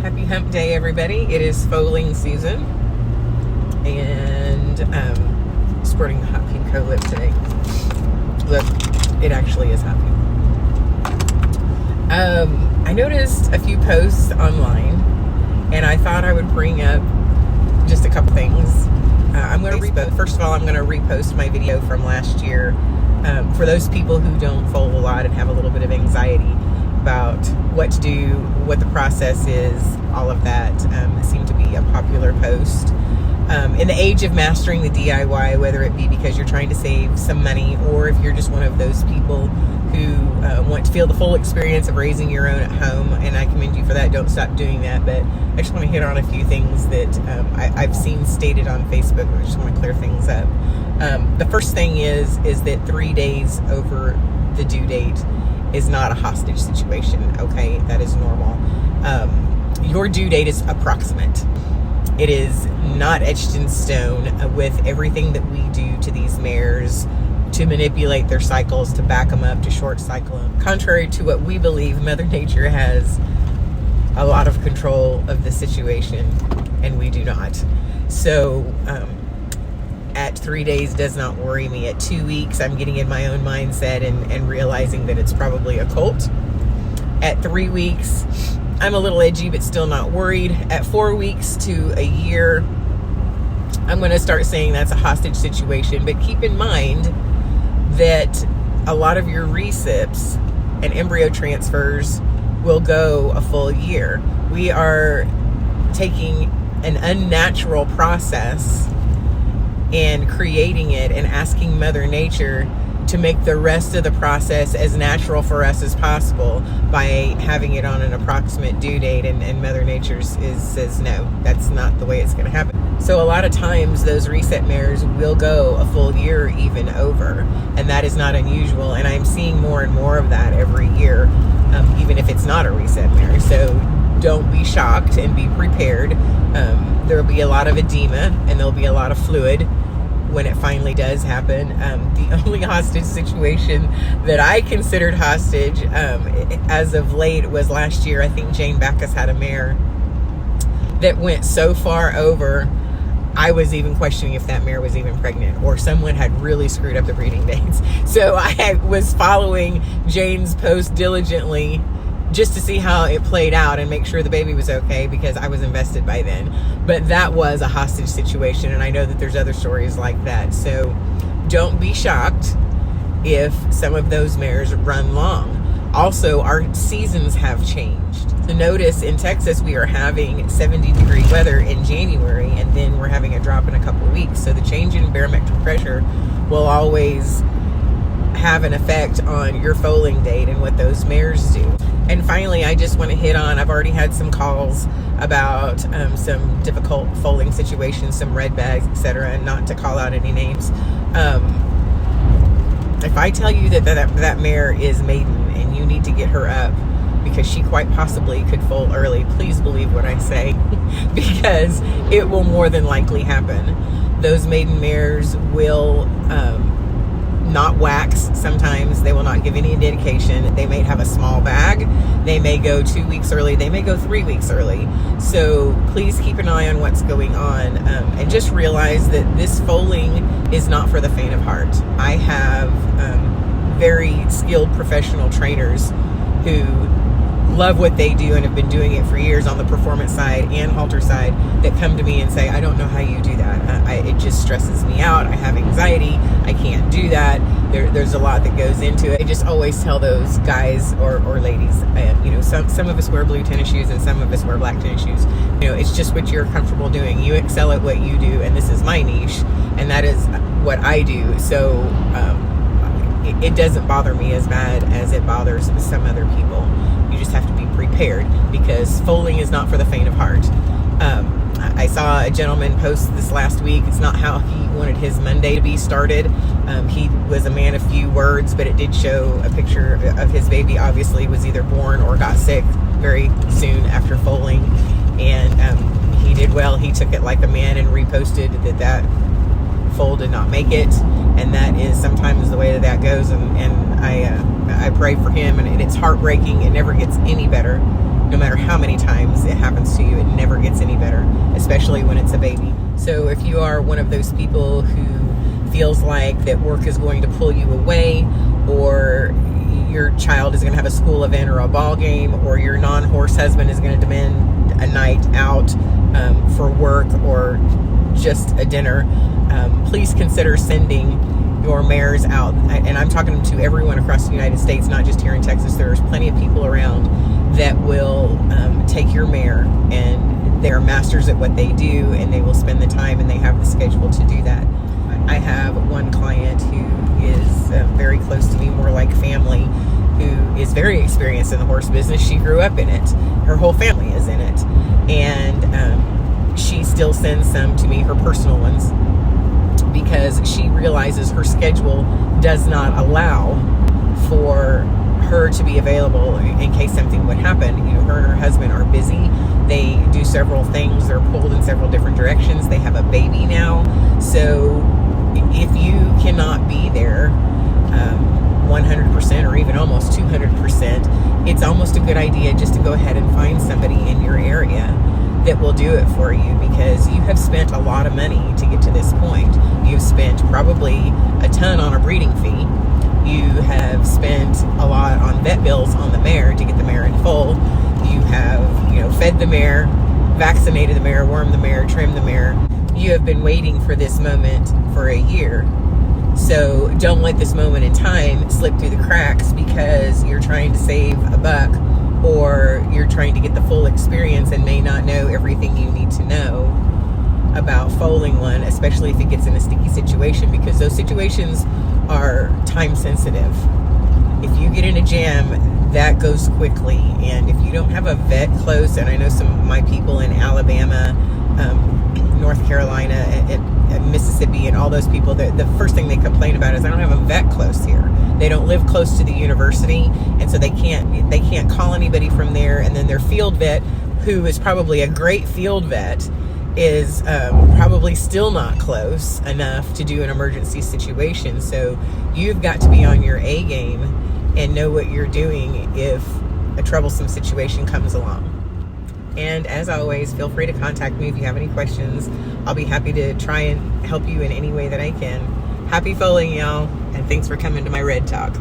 Happy hump day, everybody. It is foaling season, and sporting the hot pink coat lip today. Look, it actually is hot pink. I noticed a few posts online, and I thought I would bring up just a couple things. I'm going to repost. First of all, I'm going to repost my video from last year for those people who don't foal a lot and have a little bit of anxiety about what to do, what the process is, all of that. It seemed to be a popular post. In the age of mastering the DIY, whether it be because you're trying to save some money or if you're just one of those people who want to feel the full experience of raising your own at home, and I commend you for that, don't stop doing that. But I just want to hit on a few things that I've seen stated on Facebook. I just want to clear things up. The first thing is that 3 days over the due date is not a hostage situation, okay? That is normal. Your due date is approximate. It is not etched in stone with everything that we do to these mares to manipulate their cycles, to back them up, to short cycle them. Contrary to what we believe, Mother Nature has a lot of control of the situation, and we do not. So, at 3 days does not worry me. At 2 weeks, I'm getting in my own mindset and realizing that it's probably a colt. At 3 weeks, I'm a little edgy, but still not worried. At 4 weeks to a year, I'm going to start saying that's a hostage situation. But keep in mind that a lot of your recips and embryo transfers will go a full year. We are taking an unnatural process and creating it and asking Mother Nature to make the rest of the process as natural for us as possible by having it on an approximate due date, and Mother Nature says no, that's not the way it's going to happen. So a lot of times those reset mares will go a full year even over, and that is not unusual, and I'm seeing more and more of that every year, even if it's not a reset mare. So don't be shocked and be prepared. There will be a lot of edema and there'll be a lot of fluid when it finally does happen. The only hostage situation that I considered hostage as of late was last year. I think Jane Backus had a mare that went so far over, I was even questioning if that mare was even pregnant, or someone had really screwed up the breeding dates. So I was following Jane's post diligently just to see how it played out and make sure the baby was okay, because I was invested by then. But that was a hostage situation, and I know that there's other stories like that. So don't be shocked if some of those mares run long. Also, our seasons have changed. So notice in Texas we are having 70-degree weather in January, and then we're having a drop in a couple of weeks. So the change in barometric pressure will always have an effect on your foaling date and what those mares do. And finally, I just want to hit on, I've already had some calls about some difficult foaling situations, some red bags, etc., and not to call out any names. If I tell you that mare is maiden and you need to get her up because she quite possibly could foal early, please believe what I say, because it will more than likely happen. Those maiden mares will not wax. Sometimes they will not give any indication. They may have a small bag. They may go 2 weeks early. They may go 3 weeks early. So please keep an eye on what's going on, and just realize that this foaling is not for the faint of heart. I have very skilled professional trainers who love what they do and have been doing it for years on the performance side and halter side that come to me and say, I don't know how you do that. It just stresses me out. I have anxiety. I can't do that. There's a lot that goes into it. I just always tell those guys or ladies, some of us wear blue tennis shoes and some of us wear black tennis shoes. It's just what you're comfortable doing. You excel at what you do, and this is my niche, and that is what I do. So it doesn't bother me as bad as it bothers some other people. You just have to be prepared, because foaling is not for the faint of heart. I saw a gentleman post this last week. It's not how he wanted his Monday to be started. He was a man of few words, but it did show a picture of his baby. Obviously was either born or got sick very soon after foaling, and he did well. He took it like a man and reposted that foal did not make it, and that is sometimes the way that goes, and I pray for him, and it's heartbreaking. It never gets any better. no matter how many times it happens to you, it never gets any better, especially when it's a baby. So if you are one of those people who feels like that work is going to pull you away, or your child is going to have a school event or a ball game, or your non-horse husband is going to demand a night out for work or just a dinner, please consider sending your mares out. And I'm talking to everyone across the United States, not just here in Texas. There's plenty of people around that will take your mare, and they're masters at what they do, and they will spend the time and they have the schedule to do that. I have one client who is very close to me, more like family, who is very experienced in the horse business. She grew up in it. Her whole family is in it. And she still sends some to me, her personal ones, because she realizes her schedule does not allow for her to be available in case something would happen. You know, her and her husband are busy. They do several things. They're pulled in several different directions. They have a baby now. So if you cannot be there 100% or even almost 200%, it's almost a good idea just to go ahead and find somebody in your area that will do it for you, because you have spent a lot of money to get to this point. You've spent probably a ton on a breeding fee. You have spent a lot on vet bills on the mare to get the mare in foal. You have, fed the mare, vaccinated the mare, wormed the mare, trimmed the mare. You have been waiting for this moment for a year. So don't let this moment in time slip through the cracks because you're trying to save a buck, or you're trying to get the full experience and may not know everything you need to know about foaling one, especially if it gets in a sticky situation, because those situations are time sensitive. If you get in a jam, that goes quickly. And if you don't have a vet close, and I know some of my people in Alabama, North Carolina, and Mississippi, and all those people, the first thing they complain about is, I don't have a vet close here. They don't live close to the university, and so they can't call anybody from there. And then their field vet, who is probably a great field vet, is probably still not close enough to do an emergency situation. So you've got to be on your A game and know what you're doing if a troublesome situation comes along. And as always, feel free to contact me if you have any questions. I'll be happy to try and help you in any way that I can. Happy foaling, y'all, and thanks for coming to my Red Talk.